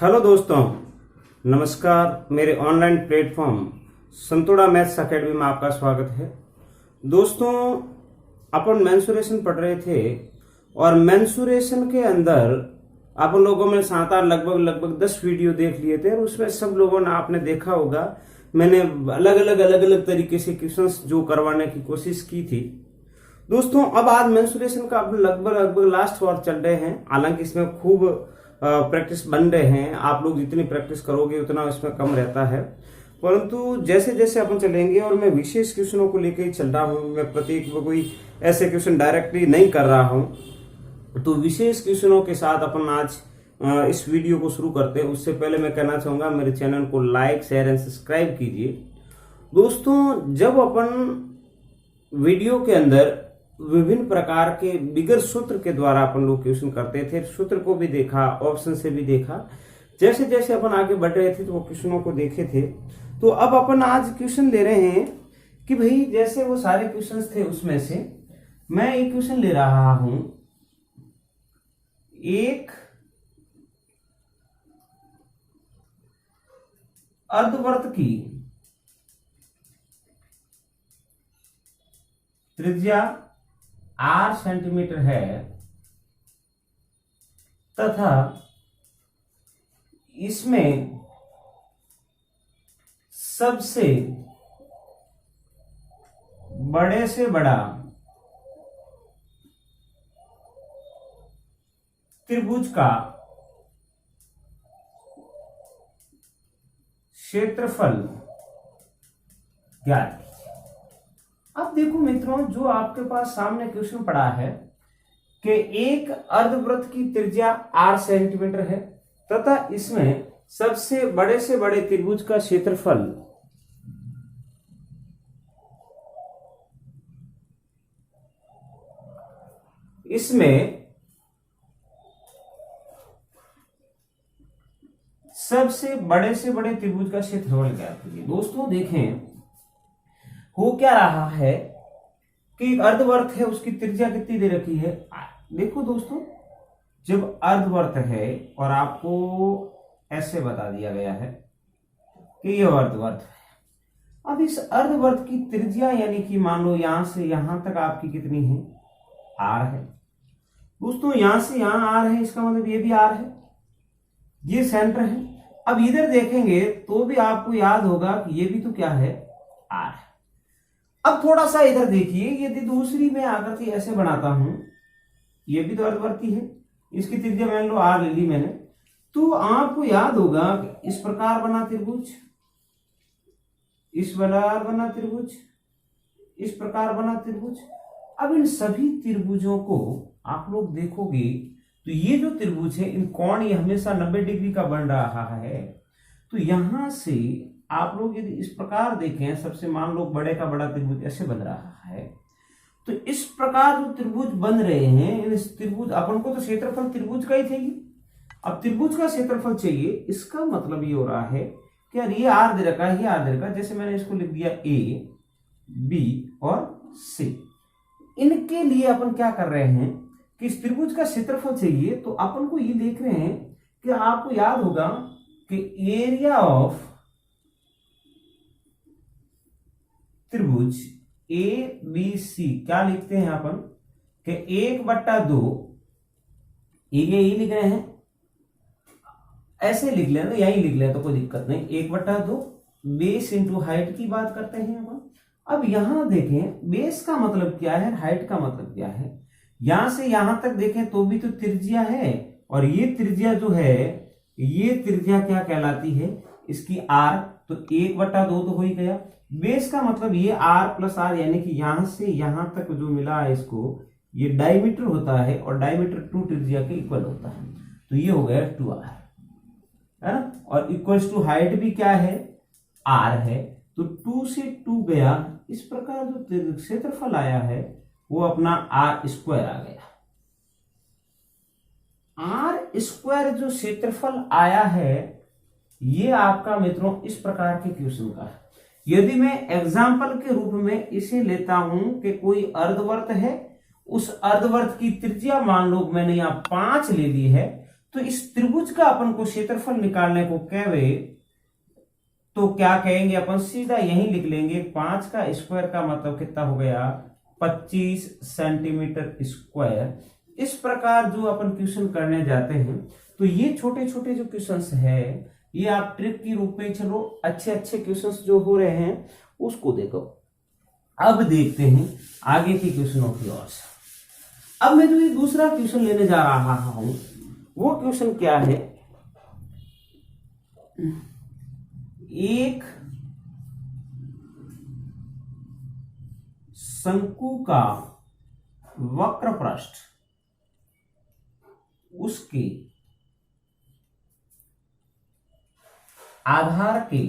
Hello दोस्तों, नमस्कार। मेरे ऑनलाइन प्लेटफॉर्म संतोड़ा मैथ्स अकेडमी में आपका स्वागत है। दोस्तों, अपन मेंसुरेशन पढ़ रहे थे और मेंसुरेशन के अंदर अपन लोगों में सात आठ लगभग 10 वीडियो देख लिए थे और उसमें सब लोगों ने आपने देखा होगा मैंने अलग अलग तरीके से क्वेश्चंस जो करवाने की कोशिश की थी। दोस्तों, अब आज मेंसुरेशन का अपन लगभग लास्ट वार चल रहे हैं। हालांकि इसमें खूब प्रैक्टिस बन रहे हैं। आप लोग जितनी प्रैक्टिस करोगे उतना इसमें कम रहता है, परंतु जैसे जैसे अपन चलेंगे और मैं विशेष क्वेश्चनों को लेकर ही चल रहा हूं। मैं प्रत्येक कोई ऐसे क्वेश्चन डायरेक्टली नहीं कर रहा हूं, तो विशेष क्वेश्चनों के साथ अपन आज इस वीडियो को शुरू करते हैं। उससे पहले मैं कहना चाहूंगा मेरे चैनल को लाइक, शेयर एंड सब्सक्राइब कीजिए। दोस्तों, जब अपन वीडियो के अंदर विभिन्न प्रकार के बिगर सूत्र के द्वारा अपन लोग क्वेश्चन करते थे, सूत्र को भी देखा, ऑप्शन से भी देखा। जैसे जैसे अपन आगे बढ़ रहे थे तो वो क्वेश्चनों को देखे थे। तो अब अपन आज क्वेश्चन ले रहे हैं कि भाई जैसे वो सारे क्वेश्चंस थे उसमें से मैं एक क्वेश्चन ले रहा हूं। एक अर्धवृत्त की त्रिज्या 8 सेंटीमीटर है तथा इसमें सबसे बड़े से बड़ा त्रिभुज का क्षेत्रफल ज्ञात। अब देखो मित्रों, जो आपके पास सामने क्वेश्चन पड़ा है कि एक अर्धवृत्त की त्रिज्या 8 सेंटीमीटर है तथा इसमें सबसे बड़े से बड़े त्रिभुज का क्षेत्रफल इसमें सबसे बड़े से बड़े त्रिभुज का क्षेत्रफल ज्ञात कीजिए। दोस्तों देखें, हो क्या रहा है कि अर्धवृत्त है, उसकी त्रिज्या कितनी दे रखी है। देखो दोस्तों, जब अर्धवृत्त है और आपको ऐसे बता दिया गया है कि यह अर्धवृत्त है, अब इस अर्धवृत्त की त्रिज्या यानी कि मान लो यहां से यहां तक आपकी कितनी है, आर है। दोस्तों, यहां से यहां आर है, इसका मतलब ये भी आर है, ये सेंटर है। अब इधर देखेंगे तो भी आपको याद होगा कि ये भी तो क्या है, आर है। अब थोड़ा सा इधर देखिए, यदि दूसरी में आकर के ऐसे बनाता हूं, ये भी तो अर्धवृत्ती है, इसकी त्रिज्या मान लो आर ले ली मैंने, तो आपको याद होगा कि इस प्रकार बना त्रिभुज, इस प्रकार बना त्रिभुज, इस प्रकार बना त्रिभुज। अब इन सभी त्रिभुजों को आप लोग देखोगे तो ये जो त्रिभुज है, इन कोण ये हमेशा 90 डिग्री का बन रहा है। तो यहां से आप लोग यदि इस प्रकार देखें, सबसे मान लो बड़े का बड़ा त्रिभुज ऐसे बन रहा है, तो इस प्रकार जो त्रिभुज बन रहे हैं, इस त्रिभुज अपन को तो क्षेत्रफल त्रिभुज का ही चाहिए। अब त्रिभुज का क्षेत्रफल चाहिए, इसका मतलब ये हो रहा है कि यार ये आर दे रखा है, ये आर दे रखा है। जैसे मैंने इसको लिख दिया ए, बी और सी। इनके लिए अपन क्या कर रहे हैं कि इस त्रिभुज का क्षेत्रफल चाहिए, तो अपन को ये देख रहे हैं कि आपको याद होगा कि एरिया ऑफ त्रिभुज ए बी सी क्या लिखते हैं अपन कि 1/2 एरिया ही लिख रहे हैं, ऐसे लिख लें, यही लिख लें तो कोई दिक्कत नहीं। 1/2 बेस इंटू हाइट की बात करते हैं अपन। अब यहां देखें, बेस का मतलब क्या है, हाइट का मतलब क्या है। यहां से यहां तक देखें तो भी तो त्रिज्या है, और ये त्रिज्या जो है, ये त्रिज्या क्या कहलाती है, इसकी आर। तो 1/2 तो हो ही गया। बेस का मतलब ये आर प्लस आर, यानी कि यहां से यहां तक जो मिला है इसको, ये डायमीटर होता है और डायमीटर 2 त्रिज्या के इक्वल होता है। तो ये हो गया 2r, है ना। और इक्वल्स टू हाइट भी क्या है, r है। तो 2 से 2 गया। इस प्रकार जो क्षेत्रफल आया है वो अपना r² आ गया। r² जो क्षेत्रफल आया है, ये आपका मित्रों इस प्रकार के क्वेश्चन का है। यदि मैं एग्जाम्पल के रूप में इसे लेता हूं कि कोई अर्धवृत्त है, उस अर्धवृत्त की त्रिज्या मान लो मैंने यहां 5 ले ली है, तो इस त्रिभुज का अपन को क्षेत्रफल निकालने को कहे तो क्या कहेंगे अपन, सीधा यही लिख लेंगे 5 का स्क्वायर का मतलब कितना हो गया 25 सेंटीमीटर स्क्वायर। इस प्रकार जो अपन क्वेश्चन करने जाते हैं तो ये छोटे छोटे जो क्वेश्चंस है ये आप ट्रिक के रूप में चलो अच्छे अच्छे क्वेश्चंस जो हो रहे हैं उसको देखो। अब देखते हैं आगे के क्वेश्चनों की ओर। अब मैं जो ये दूसरा क्वेश्चन लेने जा रहा हूं वो क्वेश्चन क्या है, एक शंकु का वक्र पृष्ठ उसके आधार के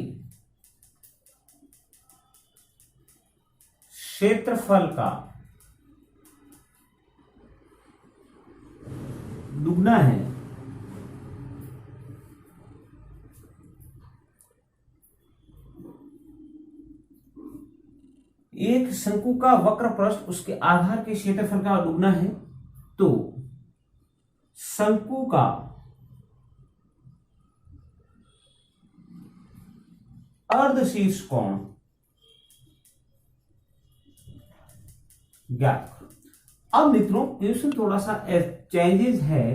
क्षेत्रफल का दुगना है। एक शंकु का वक्र पृष्ठ उसके आधार के क्षेत्रफल का दुगना है तो शंकु का अर्धशीर्ष कोण ज्ञात। अब मित्रों क्वेश्चन थोड़ा सा चेंजेस है,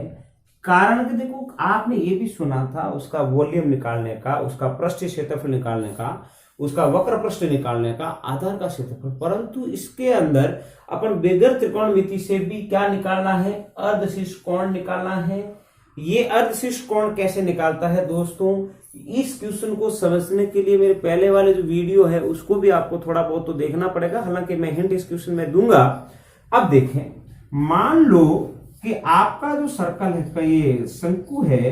कारण कि देखो आपने ये भी सुना था उसका वॉल्यूम निकालने का, उसका पृष्ठीय क्षेत्रफल निकालने का, उसका वक्र पृष्ठ निकालने का, आधार का क्षेत्रफल, परंतु इसके अंदर अपन बगैर त्रिकोणमिति से भी क्या निकालना है, अर्धशीर्ष कोण निकालना है। ये अर्धशीर्ष कोण कैसे निकालता है दोस्तों, इस क्वेश्चन को समझने के लिए मेरे पहले वाले जो वीडियो है उसको भी आपको थोड़ा बहुत तो देखना पड़ेगा, हालांकि मैं हिंट इस क्वेश्चन में दूंगा। अब देखें, मान लो कि आपका जो सर्कल है ये शंकु है,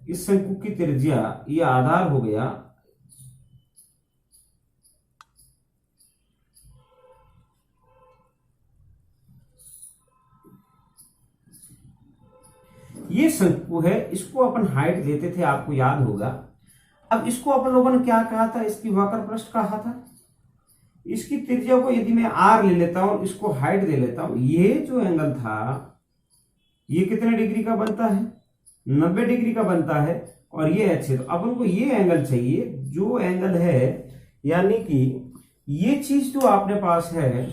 इस शंकु की त्रिज्या ये आधार हो गया, ये शंकु है, इसको अपन हाइट देते थे आपको याद होगा। अब इसको अपन लोगों ने क्या कहा था, इसकी वक्र पृष्ठ कहा था। इसकी त्रिज्या को यदि मैं r ले लेता हूं, इसको हाइट दे लेता हूं, ये जो एंगल था ये कितने डिग्री का बनता है, 90 डिग्री का बनता है, और ये अच्छे तो अपन को ये एंगल चाहिए जो एंगल है, यानी कि ये चीज जो आपने पास है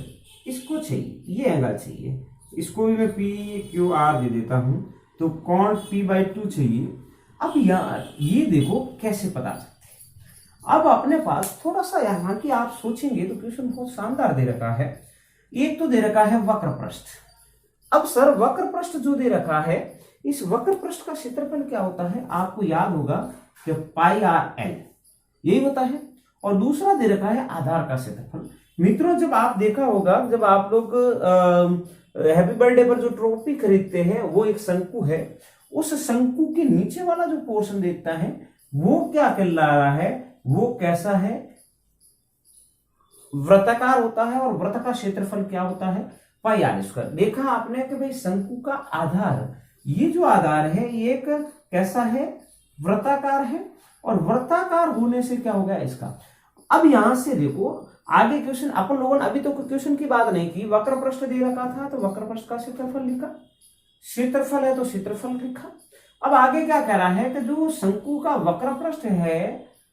इसको चाहिए, ये एंगल चाहिए। इसको भी मैं पी क्यू आर दे देता हूं तो कोण p/2 चाहिए। अब यार ये देखो कैसे पता सकते हैं। अब अपने पास थोड़ा सा यहां की आप सोचेंगे तो क्वेश्चन बहुत शानदार दे रखा है। एक तो दे रखा है वक्र पृष्ठ। अब सर वक्र पृष्ठ जो दे रखा है, इस वक्र पृष्ठ का क्षेत्रफल क्या होता है, आपको याद होगा कि πr/l यही होता है। और दूसरा दे रखा है आधार का क्षेत्रफल। मित्रों जब आप देखा होगा, जब आप लोग हैप्पी बर्थडे पर जो ट्रॉफी खरीदते हैं वो एक शंकु है, उस शंकु के नीचे वाला जो पोर्शन देखता है वो क्या कहला रहा है, वो कैसा है, वृत्ताकार होता है। और वृत्त का क्षेत्रफल क्या होता है, πr²। देखा आपने कि भाई शंकु का आधार, ये जो आधार है ये एक कैसा है, वृत्ताकार है, और वृत्ताकार होने से क्या हो गया इसका। अब यहां से देखो आगे क्वेश्चन, अपन लोगों ने अभी तो क्वेश्चन की बात नहीं की, वक्र पृष्ठ दे रखा था तो वक्र पृष्ठ का क्षेत्रफल लिखा, क्षेत्रफल है तो क्षेत्रफल लिखा। अब आगे क्या कह रहा है कि जो शंकु का वक्र पृष्ठ है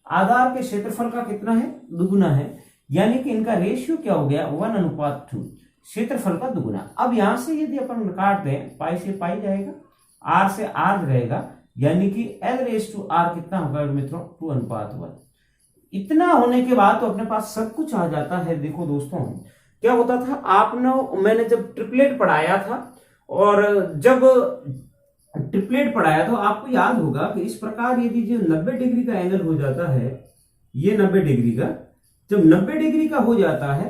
आधार के क्षेत्रफल का कितना है, दुगुना है, यानी कि इनका रेशियो क्या हो गया 1:2, क्षेत्रफल का दुगुना। अब यहां से यदि अपन काट दें, पाई से पाई जाएगा, आर से आर रहेगा, यानी कि l/r कितना होगा मित्रों 2:1। इतना होने के बाद तो अपने पास सब कुछ आ जाता है। देखो दोस्तों क्या होता था, मैंने जब ट्रिपलेट पढ़ाया था, और जब ट्रिपलेट पढ़ाया तो आपको याद होगा कि इस प्रकार यदि जो 90 डिग्री का एंगल हो जाता है, ये 90 डिग्री का, जब 90 डिग्री का हो जाता है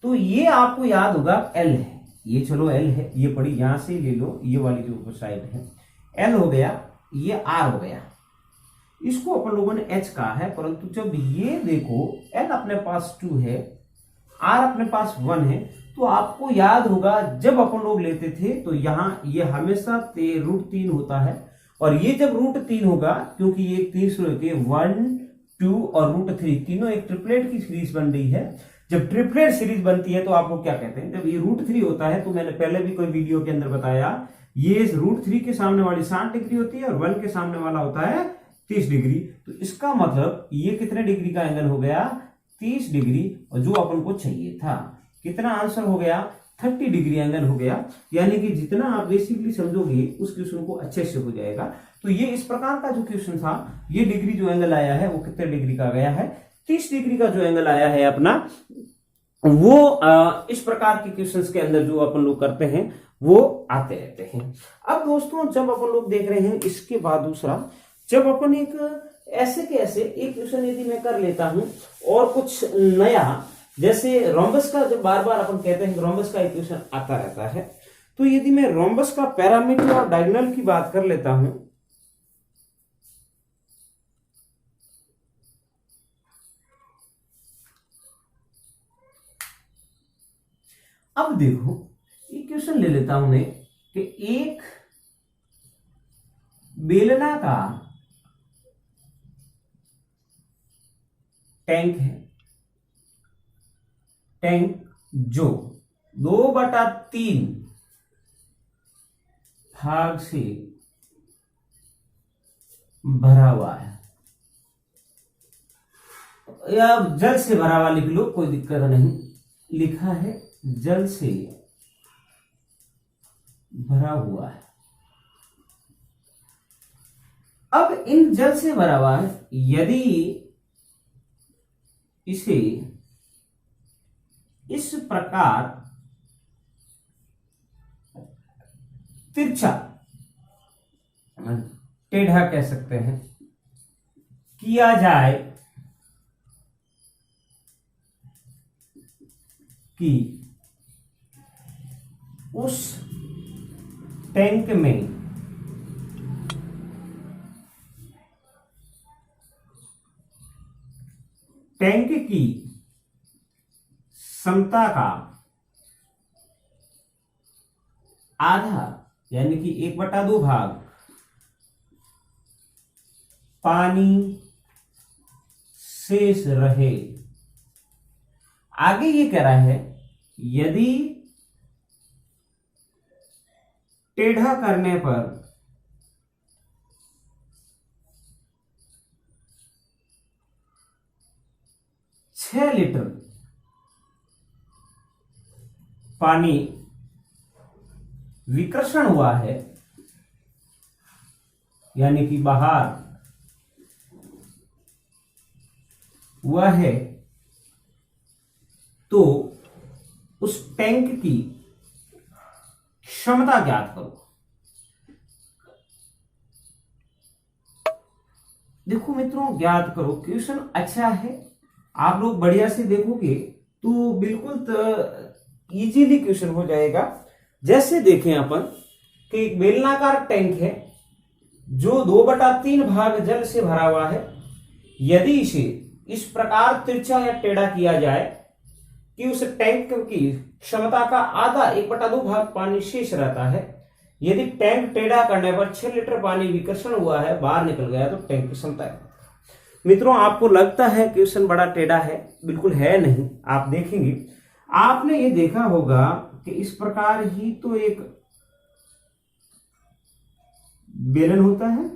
तो ये आपको याद होगा L है, ये चलो L है, ये पड़ी यहां से ले लो, ये वाली जो साइड है L हो गया, ये R हो गया, इसको अपन लोगों ने H कहा है। परंतु जब ये देखो L अपने पास 2 है, R अपने पास 1 है, तो आपको याद होगा जब अपन लोग लेते थे तो यहां ये हमेशा √3 होता है, और ये जब √3 होगा, क्योंकि ये 3 शुरू के 1, 2 और √3 तीनों एक ट्रिपलेट की सीरीज बन रही है। जब ट्रिपलेट सीरीज बनती है तो आप लोग क्या कहते हैं, जब ये √3 होता है, तो मैंने पहले भी कोई वीडियो के अंदर बताया ये √3 के सामने वाली 60 डिग्री होती है और 1 के सामने वाला होता है 30 डिग्री। तो इसका मतलब ये कितने डिग्री का एंगल हो गया, 30 डिग्री, और जो अपन को चाहिए था कितना आंसर हो गया, 30 डिग्री एंगल हो गया। यानी कि जितना आप बेसिकली समझोगे उस क्वेश्चन को अच्छे से हो जाएगा। तो ये इस प्रकार का जो क्वेश्चन था, ये डिग्री जो एंगल आया है वो कितने डिग्री का गया है, 30 डिग्री का जो एंगल आया है अपना, वो इस प्रकार के क्वेश्चंस के अंदर जो अपन लोग करते हैं वो आते रहते हैं। अब दोस्तों जब अपन लोग देख रहे हैं इसके बाद दूसरा, जब अपन एक ऐसे के ऐसे एक क्वेश्चन यदि मैं कर लेता हूं और कुछ नया, जैसे रोम्बस का, जब बार बार अपन कहते हैं रोम्बस का एक क्वेश्चन आता रहता है, तो यदि मैं रोम्बस का पैरामीटर और डायगोनल की बात कर लेता हूं, अब देखो ये क्वेश्चन ले लेता हूं मैं कि एक बेलना का टैंक है, टैंक जो 2/3 भाग से भरा हुआ है, या जल से भरा हुआ लिख लो, कोई दिक्कत नहीं, लिखा है जल से भरा हुआ है। अब इन जल से भरा हुआ है, यदि इसे इस प्रकार तिरछा, टेढ़ा कह सकते हैं, किया जाए कि उस टैंक में टैंक की क्षमता का आधा, यानी कि 1/2 भाग पानी शेष रहे। आगे ये कह रहा है यदि टेढ़ा करने पर छह लीटर पानी विकर्षण हुआ है, यानी कि बाहर हुआ है, तो उस टैंक की क्षमता ज्ञात करो। देखो मित्रों, ज्ञात करो, क्वेश्चन अच्छा है, आप लोग बढ़िया से देखोगे तो बिल्कुल इजीली क्वेश्चन हो जाएगा। जैसे देखें अपन कि एक बेलनाकार टैंक है जो 2/3 भाग जल से भरा हुआ है, यदि इसे इस प्रकार तिरछा या टेढ़ा किया जाए कि उस टैंक की क्षमता का आधा 1/2 भाग पानी शेष रहता है, यदि टैंक टेढ़ा करने पर 6 लीटर पानी विकर्षण हुआ है, बाहर निकल गया, तो टैंक की क्षमता है। मित्रों, आपको लगता है क्वेश्चन बड़ा टेढ़ा है, बिल्कुल है नहीं। आप देखेंगे, आपने ये देखा होगा कि इस प्रकार ही तो एक बेलन होता है,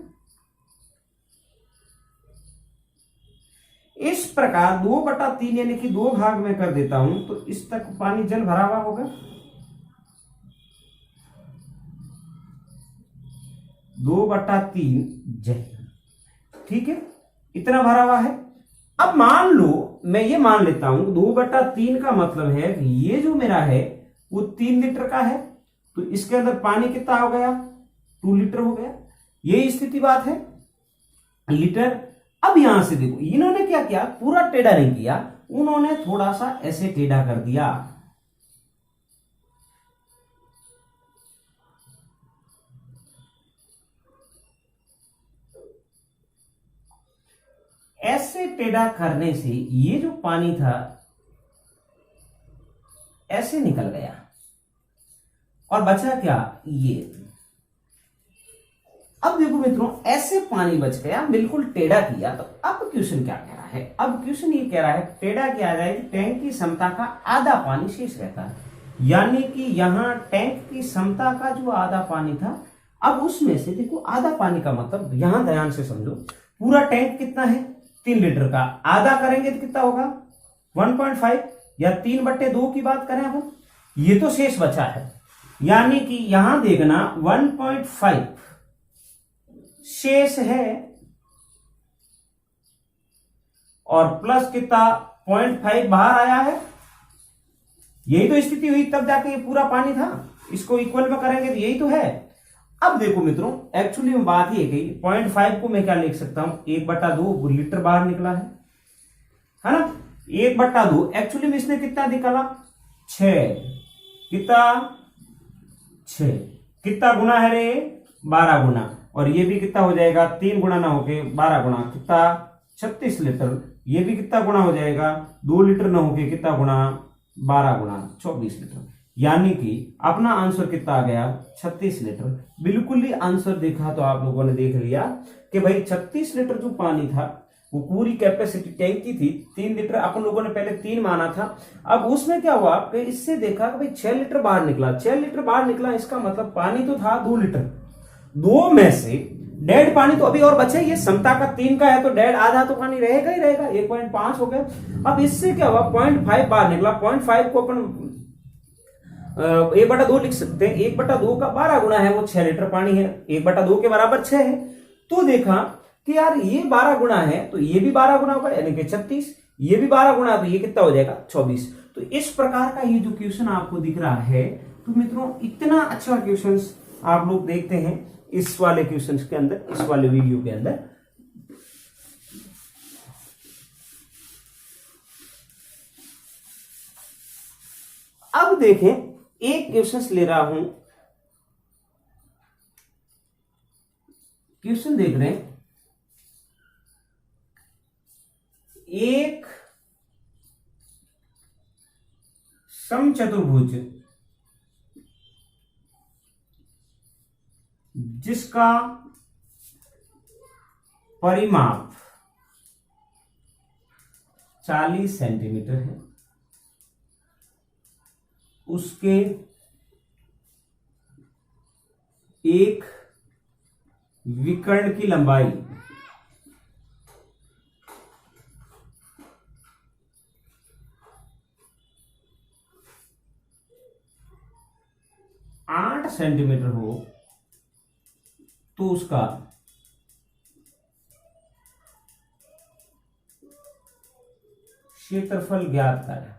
इस प्रकार 2/3 यानी कि 2 भाग में कर देता हूं, तो इस तक पानी जल भरा हुआ होगा, 2/3 जल, ठीक है, इतना भरा हुआ है। अब मान लो, मैं ये मान लेता हूं 2/3 का मतलब है कि ये जो मेरा है वो 3 लीटर का है, तो इसके अंदर पानी कितना हो गया, 2 लीटर हो गया। यही स्थिति बात है, लीटर। अब यहां से देखो, इन्होंने क्या किया, पूरा टेढ़ा नहीं किया, उन्होंने थोड़ा सा ऐसे टेढ़ा कर दिया। ऐसे टेढ़ा करने से ये जो पानी था ऐसे निकल गया और बचा क्या, ये। अब देखो मित्रों, ऐसे पानी बच गया, बिल्कुल टेढ़ा किया। तो अब क्वेश्चन क्या कह रहा है, अब क्वेश्चन ये कह रहा है टेढ़ा किया जाए, टैंक की क्षमता का आधा पानी शेष रहता है। यानी कि यहां टैंक की क्षमता का जो आधा पानी था, अब उसमें से देखो आधा पानी का मतलब, यहां ध्यान से समझो, पूरा टैंक कितना है 3 लीटर का, आधा करेंगे तो कितना होगा 1.5, या 3/2 की बात करें अब, ये तो शेष बचा है। यानी कि यहां देखना 1.5 शेष है, और प्लस कितना 0.5 बाहर आया है। यही तो स्थिति हुई, तब जाके ये पूरा पानी था, इसको इक्वल में करेंगे तो यही तो है। अब देखो मित्रों, एक्चुअली में बात ये गई 0.5 को मैं क्या लिख सकता हूं 1/2 लीटर बाहर निकला है ना। 1/2 एक्चुअली में इसने कितना निकाला 6, कितना 6, कितना गुना है रे 12 गुना, और ये भी कितना हो जाएगा 3 गुना ना होके 12 गुना, कितना 36 लीटर। ये भी कितना गुना हो जाएगा 2 लीटर ना होके कितना गुना 12 गुना 24 लीटर। यानी कि अपना आंसर कितना आ गया 36 लीटर। बिल्कुल ही आंसर देखा तो आप लोगों ने देख लिया कि भाई 36 लीटर जो पानी था वो पूरी कैपेसिटी टैंक की थी 3 लीटर, अपन लोगों ने पहले 3 माना था। अब उसमें क्या हुआ कि इससे देखा कि भाई 6 लीटर बाहर निकला, 6 लीटर बाहर निकला, इसका मतलब पानी तो था 2 लीटर, 2 में से डेड पानी तो अभी और बचे, ये क्षमता का 3 का है तो डेड आधा तो पानी रहेगा ही रहेगा, 1.5 हो गया। अब इससे क्या हुआ 0.5 बाहर निकला, 0.5 को अपन 1/2 लिख सकते हैं, 1/2 का 12 गुना है, वो 6 लीटर पानी है, 1/2 के बराबर 6 है। तो देखा कि यार ये 12 गुना है तो ये भी 12 गुना होगा, यानी कि 36, ये भी 12 गुना है तो ये कितना हो जाएगा 24। तो इस प्रकार का ये जो क्वेश्चन आपको दिख रहा है, तो मित्रों इतना अच्छा क्वेश्चन आप लोग देखते हैं इस वाले क्वेश्चन के अंदर, इस वाले वीडियो के अंदर। अब देखें, एक क्वेश्चन ले रहा हूं, क्वेश्चन देख रहे हैं, एक समचतुर्भुज जिसका परिमाप 40 सेंटीमीटर है, उसके एक विकर्ण की लंबाई 8 सेंटीमीटर हो तो उसका क्षेत्रफल ज्ञात करें।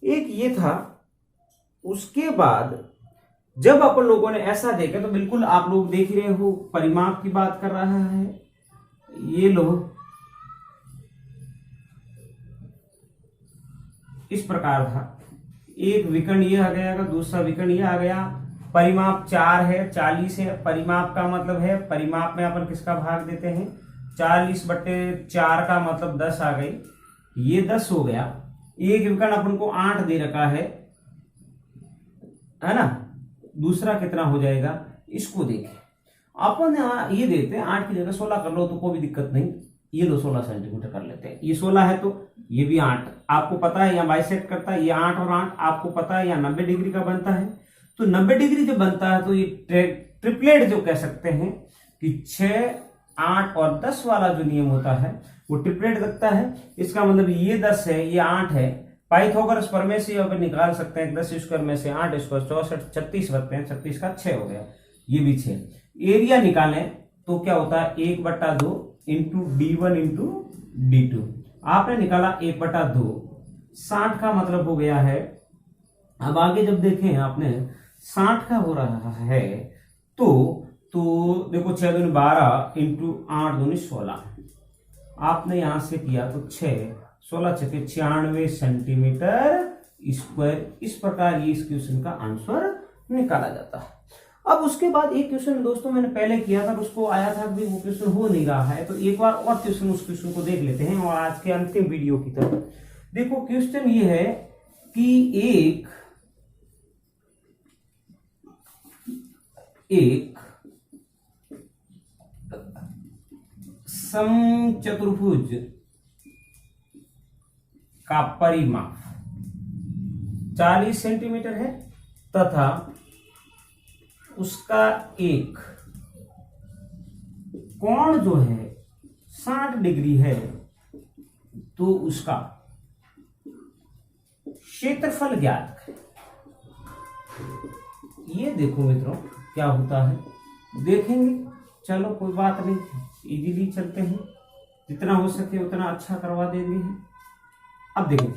एक ये था। उसके बाद जब अपन लोगों ने ऐसा देखा तो बिल्कुल आप लोग देख रहे हो, परिमाप की बात कर रहा है, ये लो इस प्रकार था, एक विकर्ण ये आ गया, दूसरा विकर्ण ये आ गया, परिमाप 4 है, 40 है, परिमाप का मतलब है, परिमाप में अपन किसका भाग देते हैं 40/4 का मतलब 10 आ गई, ये 10 हो गया। एक विकर्ण अपन को 8 दे रखा है ना, दूसरा कितना हो जाएगा इसको देखें, अपन ये देते हैं 8 की जगह 16 कर लो तो कोई भी दिक्कत नहीं, ये लो 16 सेंटीमीटर कर लेते हैं, ये 16 है तो ये भी 8, आपको पता है यहाँ बाइसेक्ट करता है, ये 8 और 8 आपको पता है यहाँ 90 डिग्री का बनता है, तो 90 डिग्री जब बनता है तो ये ट्रिपलेट जो कह सकते हैं कि 6, 8 और 10 वाला जो नियम होता है वो ट्रिपलेट लगता है। इसका मतलब ये 10 है, ये 8 है, पाइथागोरस प्रमेय से अगर निकाल सकते हैं 10 स्क्वायर में से 8 स्क्वायर 64, 36 बनते हैं, 36 का 6 हो गया, ये भी 6। एरिया निकालें तो क्या होता है 1/2 इंटू d1 इंटू d2, आपने निकाला 1/2, 60 का मतलब हो गया है। अब आगे जब देखें आपने 60 का हो रहा है तो देखो 6 दूनी 12 इंटू 8 दूनी 16, आपने यहां से किया तो 6, 16 छके 96 सेंटीमीटर स्क्वायर। इस प्रकार ये इस क्वेश्चन का आंसर निकाला जाता है। अब उसके बाद एक क्वेश्चन दोस्तों मैंने पहले किया था, उसको आया था कि वो क्वेश्चन हो नहीं रहा है, तो एक बार और क्वेश्चन उस क्वेश्चन को देख लेते हैं और आज के अंतिम वीडियो की तरफ। देखो क्वेश्चन ये है कि एक समचतुर्भुज का परिमाप 40 सेंटीमीटर है तथा उसका एक कोण जो है 60 डिग्री है, तो उसका क्षेत्रफल ज्ञात करें। ये देखो मित्रों क्या होता है, देखेंगे। चलो कोई बात नहीं, इजीली चलते हैं, जितना हो सके उतना अच्छा करवा देंगे। अब देखो,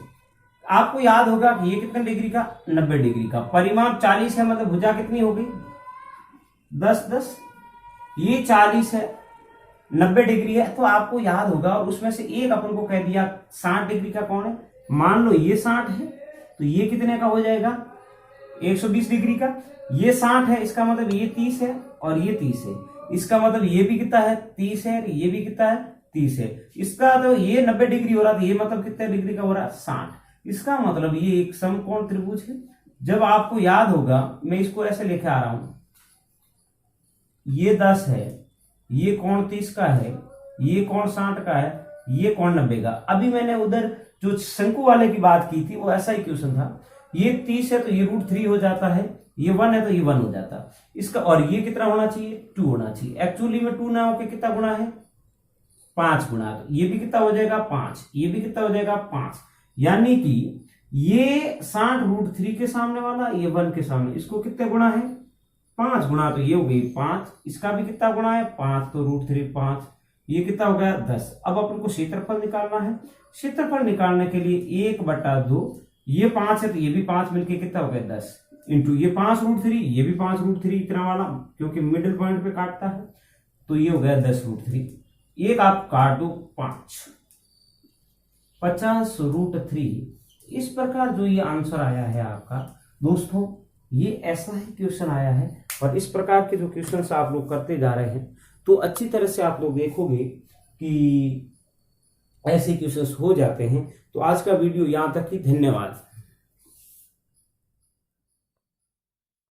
आपको याद होगा कि ये कितने डिग्री का, 90 डिग्री का। परिमाप 40 है, मतलब भुजा कितनी हो गई, 10 10। ये 40 है, 90 डिग्री है, तो आपको याद होगा, और उसमें से एक अपन को कह दिया 60 डिग्री का कौन है। मान लो ये 60 है, तो ये कितने का हो जाएगा, 120 डिग्री का। ये 60 है, इसका मतलब ये 30 है और ये 30 है। इसका मतलब ये भी कितना है, 30 है, ये भी कितना है, 30 है। इसका तो ये 90 डिग्री हो रहा था, ये मतलब कितने डिग्री का हो रहा है, 60। इसका मतलब ये एक समकोण त्रिभुज है। जब आपको याद होगा, मैं इसको ऐसे लेके आ रहा हूं, ये 10 है, ये कोण 30 का है, ये कोण 60 का है, ये कोण 90 का। अभी मैंने उधर जो शंकु वाले की बात की थी, वो ऐसा ही क्वेश्चन था। ये 30 है तो ये √3 हो जाता है, ये 1 है तो ये 1 हो जाता है इसका। और ये कितना होना चाहिए, 2 होना चाहिए। एक्चुअली में 2 ना होके कितना गुणा है, 5 गुणा। तो ये भी कितना हो जाएगा, 5। ये भी कितना हो जाएगा, 5। यानी कि ये 60 √3 के सामने वाला, ये 1 के सामने, इसको कितने गुणा है, 5 गुणा। तो ये हो गई 5। इसका भी कितना गुणा है, 5, तो √3 5। ये कितना हो गया, 10। अब अपन को क्षेत्रफल निकालना है। क्षेत्रफल निकालने के लिए 1/2, ये 5 है तो ये भी 5 मिलके कितना हो गया, 10 इंटू ये 5 √3, ये भी 5 √3 इतना वाला, क्योंकि मिडिल पॉइंट पे काटता है, तो ये हो गया 10 √3। एक आप काट दो 5, 50 √3। इस प्रकार जो ये आंसर आया है आपका दोस्तों, ये ऐसा ही क्वेश्चन आया है। और इस प्रकार के जो क्वेश्चंस आप लोग करते जा रहे हैं, तो अच्छी तरह से आप लोग देखोगे कि ऐसे क्वेश्चंस हो जाते हैं। तो आज का वीडियो यहां तक ही, धन्यवाद।